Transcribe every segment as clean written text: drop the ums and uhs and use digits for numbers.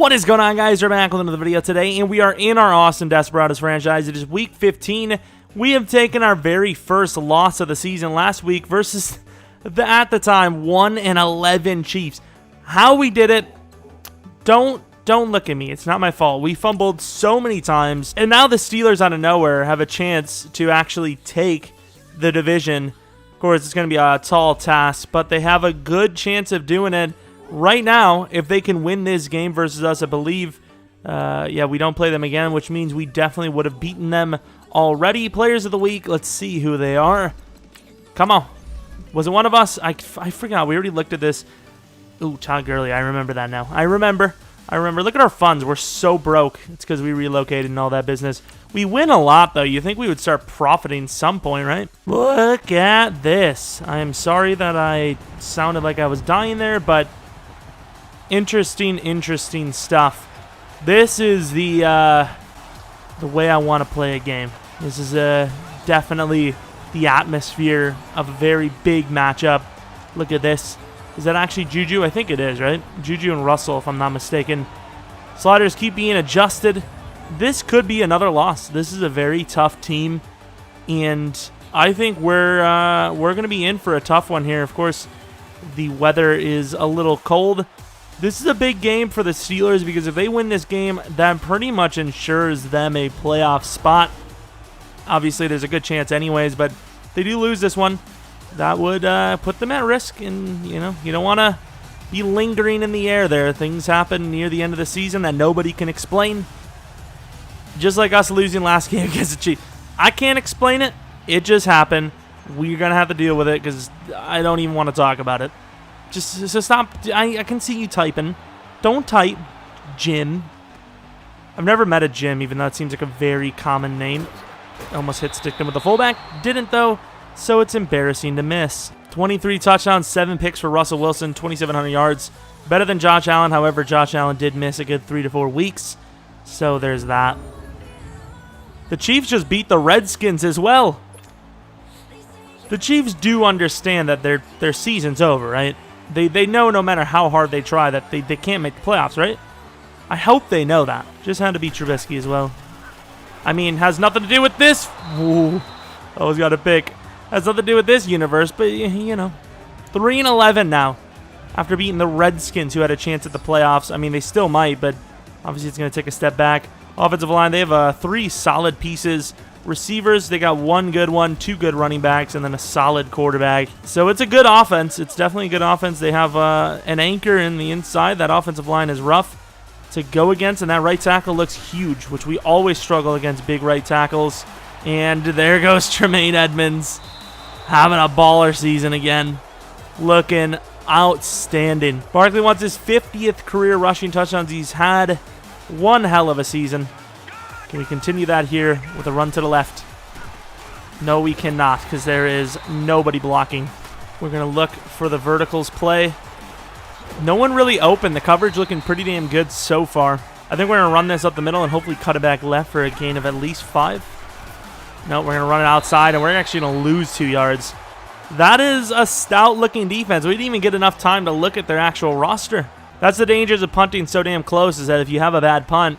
What is going on, guys? We're back with another video today, and we are in our awesome Desperados franchise. It is week 15. We have taken our very first loss of the season last week versus the, at the time, 1-11 Chiefs. How we did it, don't look at me. It's not my fault. We fumbled so many times, and now the Steelers out of nowhere have a chance to actually take the division. Of course, it's going to be a tall task, but they have a good chance of doing it. Right now, if they can win this game versus us, I believe, yeah, we don't play them again, which means we definitely would have beaten them already. Players of the week, let's see who they are. Come on. Was it one of us? I forgot. We already looked at this. Ooh, Todd Gurley. I remember that now. I remember. Look at our funds. We're so broke. It's because we relocated and all that business. We win a lot, though. You think we would start profiting some point, right? Look at this. I am sorry that I sounded like I was dying there, but interesting stuff. This is the way I want to play a game. This is definitely the atmosphere of a very big matchup. Look at this. Is that actually Juju? I think it is, right? Juju and Russell, if I'm not mistaken. Sliders keep being adjusted. This could be another loss. This is a very tough team, and I think we're going to be in for a tough one here. Of course, the weather is a little cold. This is a big game for the Steelers because if they win this game, that pretty much ensures them a playoff spot. Obviously, there's a good chance anyways, but if they do lose this one, that would put them at risk. And, you know, you don't want to be lingering in the air there. Things happen near the end of the season that nobody can explain. Just like us losing last game against the Chiefs. I can't explain it. It just happened. We're going to have to deal with it because I don't even want to talk about it. Just stop. I can see you typing. Don't type Jim. I've never met a Jim, even though it seems like a very common name. Almost hit Stickton with the fullback. Didn't, though, so it's embarrassing to miss. 23 touchdowns, 7 picks for Russell Wilson, 2,700 yards. Better than Josh Allen. However, Josh Allen did miss a good 3 to 4 weeks, so there's that. The Chiefs just beat the Redskins as well. The Chiefs do understand that their season's over, right? They know no matter how hard they try that they can't make the playoffs, right? I hope they know that. Just had to beat Trubisky as well. I mean, has nothing to do with this. Ooh, always got to pick. Has nothing to do with this universe, but, you know. 3-11 now after beating the Redskins, who had a chance at the playoffs. I mean, they still might, but obviously it's going to take a step back. Offensive line, they have 3 solid pieces. Receivers, they got 1 good one, 2 good running backs, and then a solid quarterback. So it's a good offense. It's definitely a good offense. They have an anchor in the inside. That offensive line is rough to go against, and that right tackle looks huge, which we always struggle against big right tackles. And there goes Tremaine Edmonds, having a baller season again. Looking outstanding. Barkley wants his 50th career rushing touchdowns. He's had one hell of a season. Can we continue that here with a run to the left? No, we cannot, because there is nobody blocking. We're going to look for the verticals play. No one really open. The coverage looking pretty damn good so far. I think we're going to run this up the middle and hopefully cut it back left for a gain of at least 5. No, we're going to run it outside, and we're actually going to lose 2 yards. That is a stout-looking defense. We didn't even get enough time to look at their actual roster. That's the dangers of punting so damn close, is that if you have a bad punt,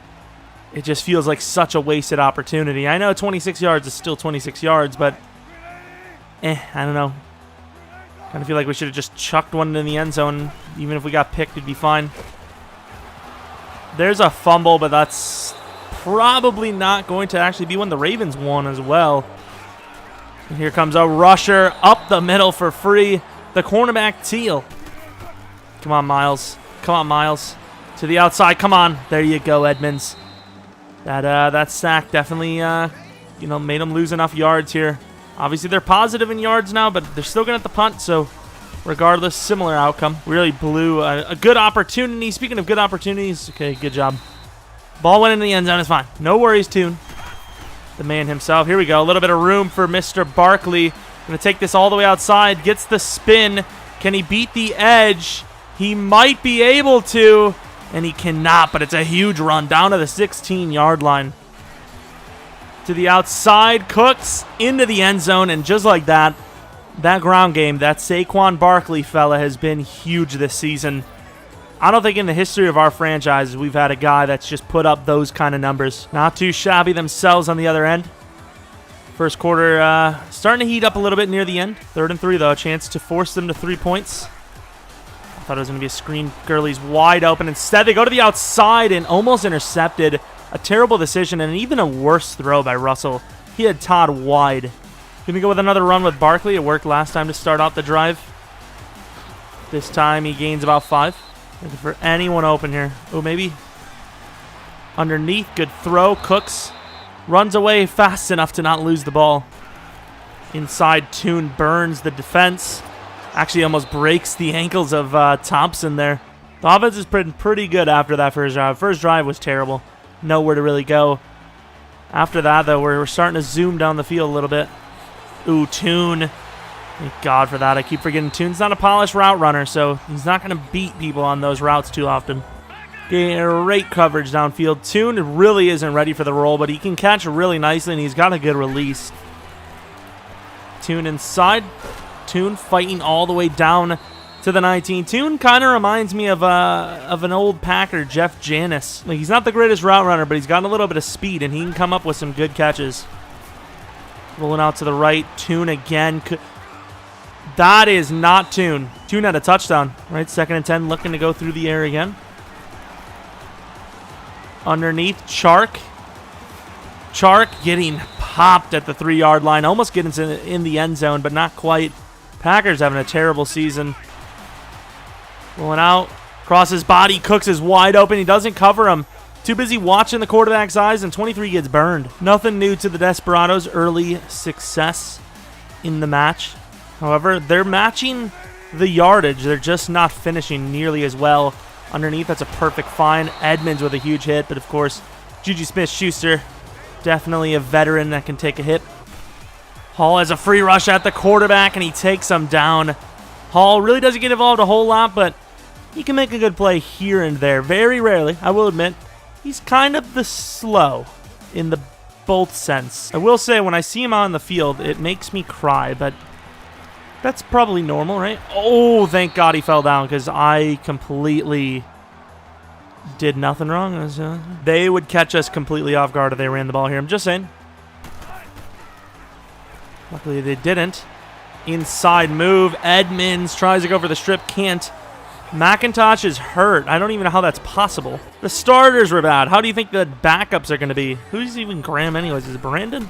it just feels like such a wasted opportunity. I know 26 yards is still 26 yards, but I don't know. Kind of feel like we should have just chucked one in the end zone. Even if we got picked, it'd be fine. There's a fumble, but that's probably not going to actually be one. The Ravens won as well. And here comes a rusher up the middle for free. The cornerback, Teal. Come on, Miles. Come on, Miles. To the outside. Come on. There you go, Edmonds. That sack definitely, made them lose enough yards here. Obviously, they're positive in yards now, but they're still going to have to punt, so regardless, similar outcome. We really blew a good opportunity. Speaking of good opportunities, okay, good job. Ball went into the end zone. It's fine. No worries, Toon. The man himself. Here we go. A little bit of room for Mr. Barkley. Going to take this all the way outside. Gets the spin. Can he beat the edge? He might be able to. And he cannot, but it's a huge run down to the 16-yard line. To the outside, Cooks into the end zone, and just like that, that ground game, that Saquon Barkley fella has been huge this season. I don't think in the history of our franchise we've had a guy that's just put up those kind of numbers. Not too shabby themselves on the other end. First quarter starting to heat up a little bit near the end. 3rd and 3, though. A chance to force them to 3 points. I thought it was going to be a screen. Gurley's wide open. Instead, they go to the outside and almost intercepted. A terrible decision and even a worse throw by Russell. He had Todd wide. Going to go with another run with Barkley. It worked last time to start out the drive. This time he gains about 5. Looking for anyone open here. Oh, maybe underneath. Good throw. Cooks runs away fast enough to not lose the ball. Inside, Tune burns the defense. Actually almost breaks the ankles of Thompson there. The offense has been pretty good after that first drive. First drive was terrible. Nowhere to really go. After that, though, we're starting to zoom down the field a little bit. Ooh, Tune. Thank God for that. I keep forgetting Tune's not a polished route runner, so he's not going to beat people on those routes too often. Great coverage downfield. Tune really isn't ready for the roll, but he can catch really nicely, and he's got a good release. Tune inside. Tune fighting all the way down to the 19. Tune kind of reminds me of an old Packer, Jeff Janis. Like, he's not the greatest route runner, but he's got a little bit of speed, and he can come up with some good catches. Rolling out to the right. Tune again. That is not Tune. Tune had a touchdown, right? 2nd and 10, looking to go through the air again. Underneath, Chark. Chark getting popped at the 3-yard line. Almost getting in the end zone, but not quite. Packers having a terrible season. Rolling out. Crosses body. Cooks is wide open. He doesn't cover him. Too busy watching the quarterback's eyes, and 23 gets burned. Nothing new to the Desperados' early success in the match. However, they're matching the yardage. They're just not finishing nearly as well. Underneath, that's a perfect find. Edmonds with a huge hit, but of course, Juju Smith-Schuster, definitely a veteran that can take a hit. Hall has a free rush at the quarterback, and he takes him down. Hall really doesn't get involved a whole lot, but he can make a good play here and there. Very rarely, I will admit. He's kind of the slow in the both sense. I will say, when I see him on the field, it makes me cry, but that's probably normal, right? Oh, thank God he fell down, because I completely did nothing wrong. They would catch us completely off guard if they ran the ball here. I'm just saying. Luckily, they didn't. Inside move. Edmonds tries to go for the strip. Can't. McIntosh is hurt. I don't even know how that's possible. The starters were bad. How do you think the backups are going to be? Who's even Graham anyways? Is it Brandon?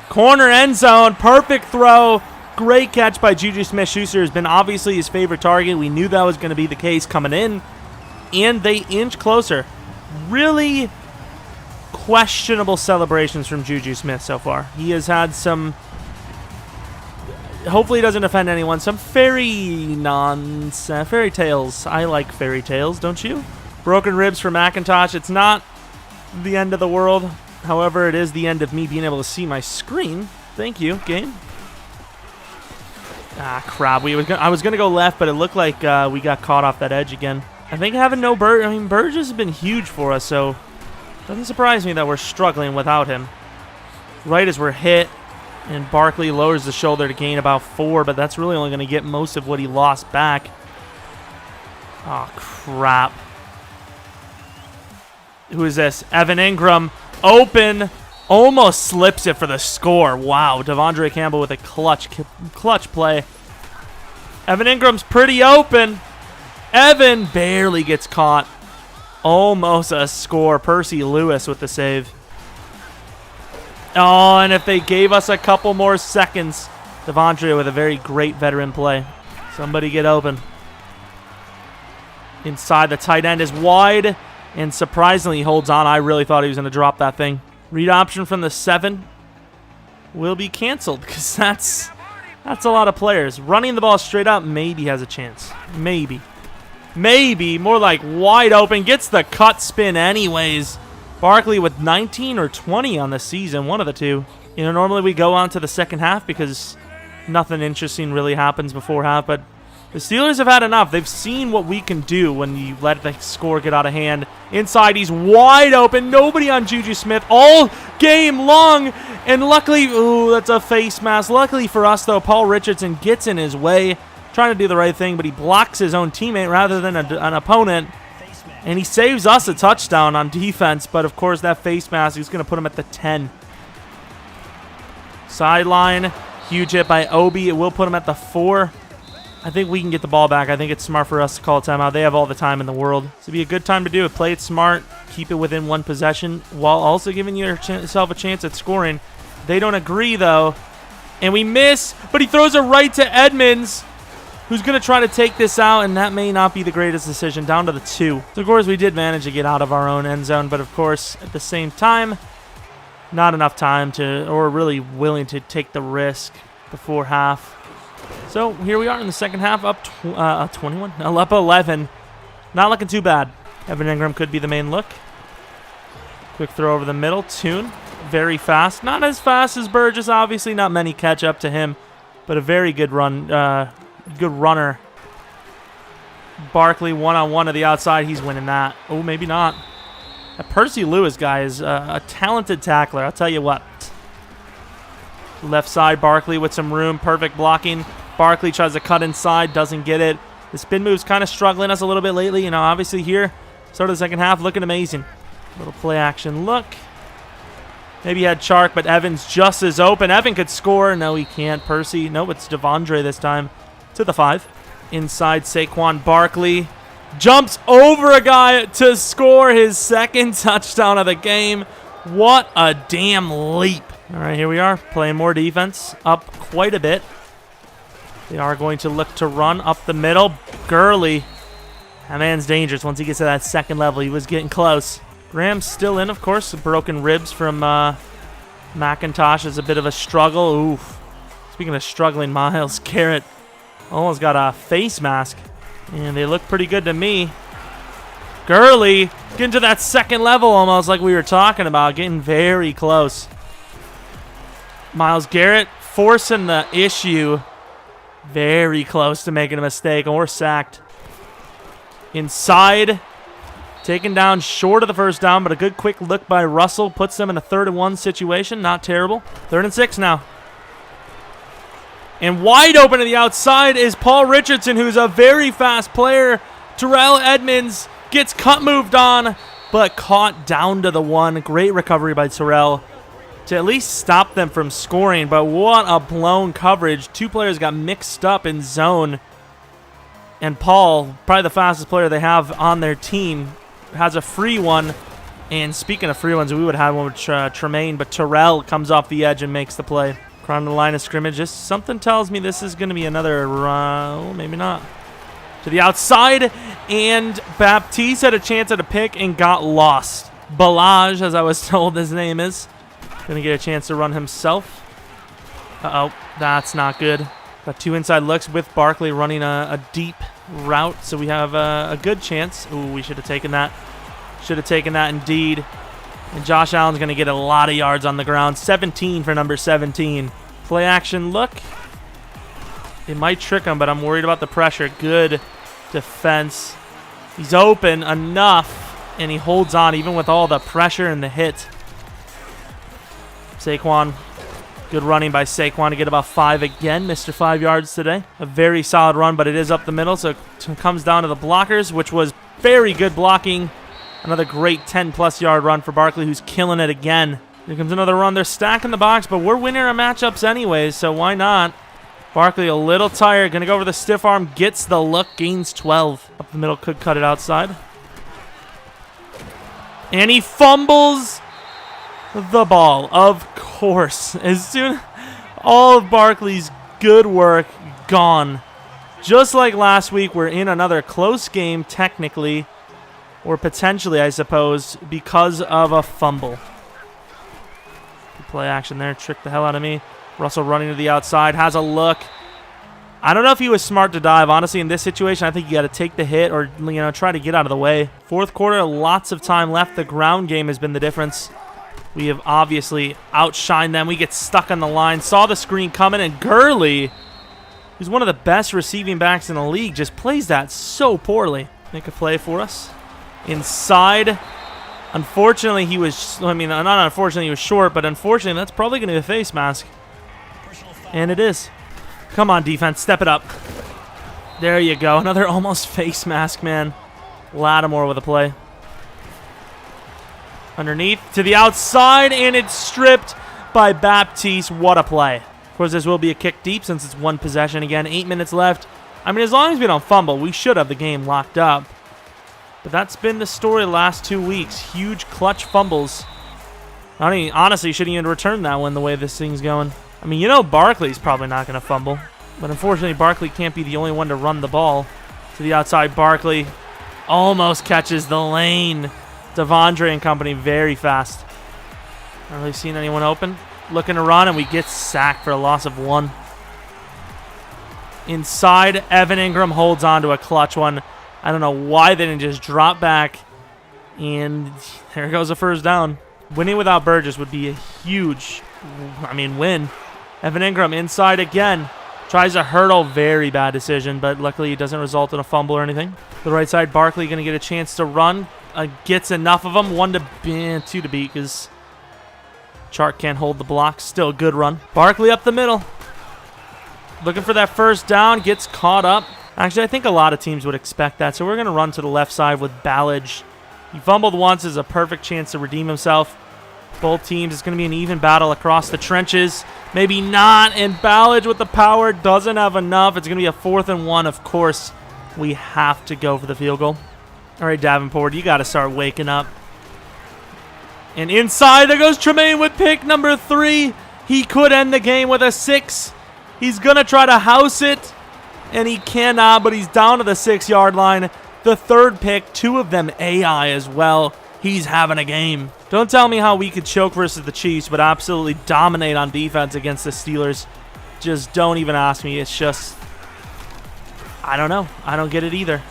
Corner end zone. Perfect throw. Great catch by Juju Smith-Schuster. Has been obviously his favorite target. We knew that was going to be the case coming in. And they inch closer. Really questionable celebrations from Juju Smith so far. He has had some, hopefully he doesn't offend anyone, some fairy tales. I like fairy tales, don't you? Broken ribs for McIntosh. It's not the end of the world. However, it is the end of me being able to see my screen. Thank you, game. Ah, crap. I was going to go left, but it looked like we got caught off that edge again. I think having no Burgess has been huge for us, so doesn't surprise me that we're struggling without him. Right as we're hit, and Barkley lowers the shoulder to gain about 4, but that's really only going to get most of what he lost back. Oh, crap. Who is this? Evan Ingram. Open. Almost slips it for the score. Wow. Devondre Campbell with a clutch play. Evan Ingram's pretty open. Evan barely gets caught. Almost a score. Percy Lewis with the save. Oh, and if they gave us a couple more seconds. Devondre with a very great veteran play. Somebody get open. Inside, the tight end is wide. And surprisingly, he holds on. I really thought he was going to drop that thing. Read option from the 7 will be canceled because that's a lot of players. Running the ball straight up maybe has a chance. Maybe. More like wide open. Gets the cut spin anyways. Barkley with 19 or 20 on the season. One of the two. You know, normally we go on to the second half because nothing interesting really happens before half, but the Steelers have had enough. They've seen what we can do when you let the score get out of hand. Inside, he's wide open. Nobody on Juju Smith all game long. And luckily, ooh, that's a face mask. Luckily for us, though, Paul Richardson gets in his way. trying to do the right thing, but he blocks his own teammate rather than an opponent. And he saves us a touchdown on defense, but of course that face mask is going to put him at the 10. Sideline, huge hit by Obi. It will put him at the 4. I think we can get the ball back. I think it's smart for us to call a timeout. They have all the time in the world. So it'd be a good time to do it. Play it smart, keep it within one possession, while also giving yourself a chance at scoring. They don't agree, though. And we miss, but he throws it right to Edmonds, who's going to try to take this out, and that may not be the greatest decision, down to the 2. So, of course, we did manage to get out of our own end zone, but, of course, at the same time, not enough time to, or really willing to take the risk before half. So, here we are in the second half, up 21, up 11. Not looking too bad. Evan Ingram could be the main look. Quick throw over the middle, Tune. Very fast. Not as fast as Burgess, obviously. Not many catch up to him, but a very good run. Good runner. Barkley one-on-one to the outside. He's winning that. Oh, maybe not. That Percy Lewis guy is a talented tackler. I'll tell you what. Left side, Barkley with some room. Perfect blocking. Barkley tries to cut inside. Doesn't get it. The spin move's kind of struggling us a little bit lately. You know, obviously here, start of the second half, looking amazing. Little play action look. Maybe he had Chark, but Evans just as open. Evan could score. No, he can't. Percy. No, it's Devondre this time. To the 5. Inside, Saquon Barkley. Jumps over a guy to score his second touchdown of the game. What a damn leap. All right, here we are. Playing more defense. Up quite a bit. They are going to look to run up the middle. Gurley. That man's dangerous once he gets to that second level. He was getting close. Graham's still in, of course. Broken ribs from McIntosh is a bit of a struggle. Oof. Speaking of struggling, Myles Garrett almost got a face mask. And they look pretty good to me. Gurley getting to that second level almost like we were talking about. Getting very close. Myles Garrett forcing the issue. Very close to making a mistake or sacked. Inside. Taken down short of the first down, but a good quick look by Russell puts them in a 3rd-and-1 situation. Not terrible. 3rd and 6 now. And wide open to the outside is Paul Richardson, who's a very fast player. Terrell Edmonds gets cut moved on, but caught down to the 1. Great recovery by Terrell to at least stop them from scoring. But what a blown coverage. 2 players got mixed up in zone. And Paul, probably the fastest player they have on their team, has a free one. And speaking of free ones, we would have one with Tremaine, but Terrell comes off the edge and makes the play. Around the line of scrimmage. Just something tells me this is going to be another run. Maybe not. To the outside, and Baptiste had a chance at a pick and got lost. Balaj, as I was told his name is, going to get a chance to run himself. Uh-oh, that's not good. Got 2 inside looks with Barkley running a deep route, so we have a good chance. Ooh, we should have taken that. Should have taken that indeed. And Josh Allen's going to get a lot of yards on the ground. 17 for number 17. Play action look. It might trick him, but I'm worried about the pressure. Good defense. He's open enough, and he holds on even with all the pressure and the hit. Saquon. Good running by Saquon to get about 5 again. Mr. 5 yards today. A very solid run, but it is up the middle, so it comes down to the blockers, which was very good blocking. Another great 10-plus yard run for Barkley, who's killing it again. Here comes another run. They're stacking the box, but we're winning our matchups anyways, so why not? Barkley a little tired. Going to go over the stiff arm. Gets the look. Gains 12. Up the middle. Could cut it outside. And he fumbles the ball, of course. As soon all of Barkley's good work gone. Just like last week, we're in another close game, technically. Or potentially, I suppose, because of a fumble. Good play action there. Tricked the hell out of me. Russell running to the outside. Has a look. I don't know if he was smart to dive. Honestly, in this situation, I think you got to take the hit or try to get out of the way. 4th quarter, lots of time left. The ground game has been the difference. We have obviously outshined them. We get stuck on the line. Saw the screen coming, and Gurley, who's one of the best receiving backs in the league, just plays that so poorly. Make a play for us. Inside. Unfortunately, he was, not unfortunately, he was short, but unfortunately, that's probably going to be a face mask. And it is. Come on, defense, step it up. There you go. Another almost face mask, man. Lattimore with a play. Underneath to the outside, and it's stripped by Baptiste. What a play. Of course, this will be a kick deep since it's one possession again. 8 minutes left. I mean, as long as we don't fumble, we should have the game locked up. But that's been the story the last 2 weeks. Huge clutch fumbles. I mean, honestly, shouldn't even return that one the way this thing's going. I mean, you know Barkley's probably not going to fumble. But unfortunately, Barkley can't be the only one to run the ball. To the outside, Barkley almost catches the lane. Devondre and company very fast. Not really seen anyone open. Looking to run, and we get sacked for a loss of 1. Inside, Evan Ingram holds on to a clutch one. I don't know why they didn't just drop back. And there goes a first down. Winning without Burgess would be a huge, win. Evan Ingram inside again. Tries a hurdle. Very bad decision, but luckily it doesn't result in a fumble or anything. The right side, Barkley going to get a chance to run. Gets enough of them. 2 to beat because Chark can't hold the block. Still a good run. Barkley up the middle. Looking for that first down. Gets caught up. Actually, I think a lot of teams would expect that, so we're going to run to the left side with Ballage. He fumbled once. Is a perfect chance to redeem himself. Both teams, it's going to be an even battle across the trenches. Maybe not, and Ballage with the power doesn't have enough. It's going to be a 4th and 1. Of course, we have to go for the field goal. All right, Davenport, you got to start waking up. And inside, there goes Tremaine with pick number 3. He could end the game with a 6. He's going to try to house it, and he cannot, but he's down to the 6-yard line. The third pick, 2 of them AI as well. He's having a game. Don't tell me how we could choke versus the Chiefs, but absolutely dominate on defense against the Steelers. Just don't even ask me. It's just, I don't know. I don't get it either.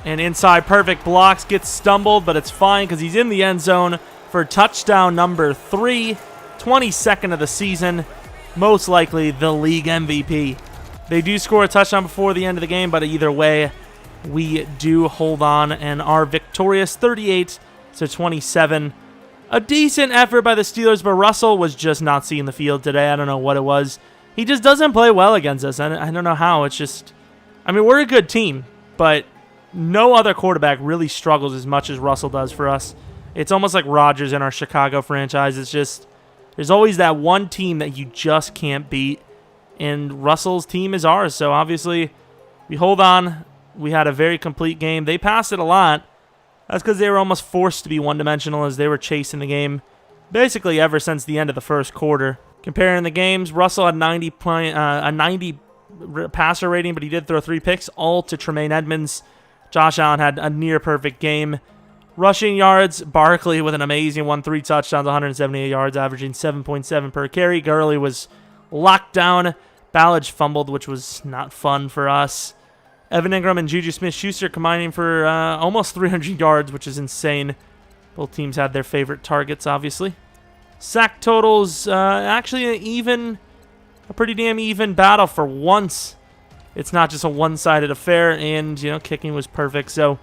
And inside, perfect blocks, gets stumbled, but it's fine because he's in the end zone for touchdown number 3, 22nd of the season, most likely the league MVP. They do score a touchdown before the end of the game, but either way, we do hold on and are victorious 38-27. A decent effort by the Steelers, but Russell was just not seeing the field today. I don't know what it was. He just doesn't play well against us. I don't know how. It's just, we're a good team, but no other quarterback really struggles as much as Russell does for us. It's almost like Rodgers in our Chicago franchise. It's just, there's always that one team that you just can't beat, and Russell's team is ours. So obviously, we hold on. We had a very complete game. They passed it a lot. That's because they were almost forced to be one-dimensional as they were chasing the game basically ever since the end of the first quarter. Comparing the games, Russell had 90 passer rating, but he did throw 3 picks, all to Tremaine Edmonds. Josh Allen had a near-perfect game. Rushing yards, Barkley with an amazing one, 3 touchdowns, 178 yards, averaging 7.7 per carry. Gurley was locked down. Ballage fumbled, which was not fun for us. Evan Ingram and Juju Smith-Schuster combining for almost 300 yards, which is insane. Both teams had their favorite targets, obviously. Sack totals, actually a pretty damn even battle for once. It's not just a one-sided affair, and, kicking was perfect. So,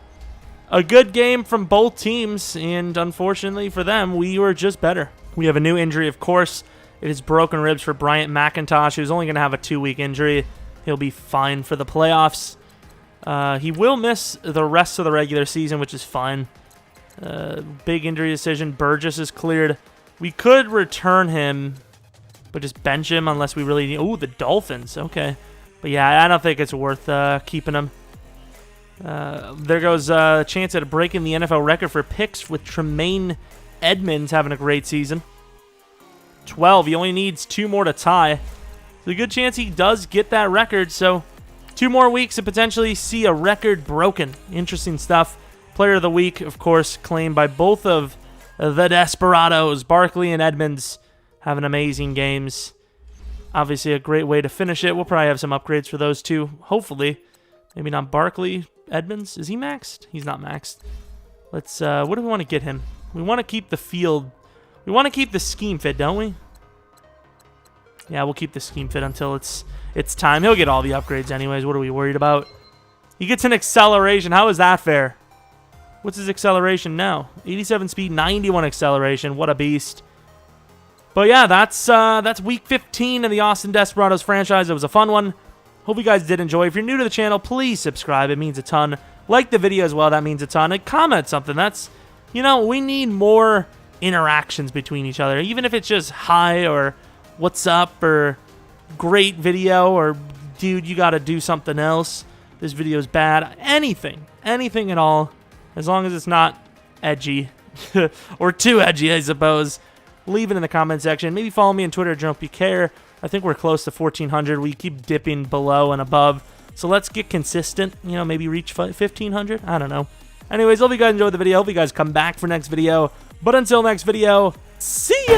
a good game from both teams, and unfortunately for them, we were just better. We have a new injury, of course. It is broken ribs for Bryant McIntosh, who's only going to have a 2-week injury. He'll be fine for the playoffs. He will miss the rest of the regular season, which is fine. Big injury decision. Burgess is cleared. We could return him, but just bench him unless we really need... Ooh, the Dolphins. Okay. But yeah, I don't think it's worth keeping him. There goes a chance at breaking the NFL record for picks with Tremaine Edmonds having a great season. 12. He only needs 2 more to tie. There's a good chance he does get that record, so 2 more weeks to potentially see a record broken. Interesting stuff. Player of the week, of course, claimed by both of the Desperados. Barkley and Edmonds having amazing games. Obviously, a great way to finish it. We'll probably have some upgrades for those two, hopefully. Maybe not Barkley. Edmonds, is he maxed? He's not maxed. Let's, what do we want to get him? We want to keep the field. We want to keep the scheme fit, don't we? Yeah, we'll keep the scheme fit until it's time. He'll get all the upgrades anyways. What are we worried about? He gets an acceleration. How is that fair? What's his acceleration now? 87 speed, 91 acceleration. What a beast. But yeah, that's week 15 of the Austin Desperados franchise. It was a fun one. Hope you guys did enjoy. If you're new to the channel, please subscribe. It means a ton. Like the video as well. That means a ton. And comment something. That's, you know, we need more interactions between each other. Even if it's just hi or what's up or great video or dude, you got to do something else. This video's bad. Anything at all. As long as it's not edgy or too edgy, I suppose. Leave it in the comment section. Maybe follow me on Twitter, Jeromepkr. I think we're close to 1,400. We keep dipping below and above. So let's get consistent. You know, maybe reach 1,500. I don't know. Anyways, hope you guys enjoyed the video. Hope you guys come back for next video. But until next video, see ya!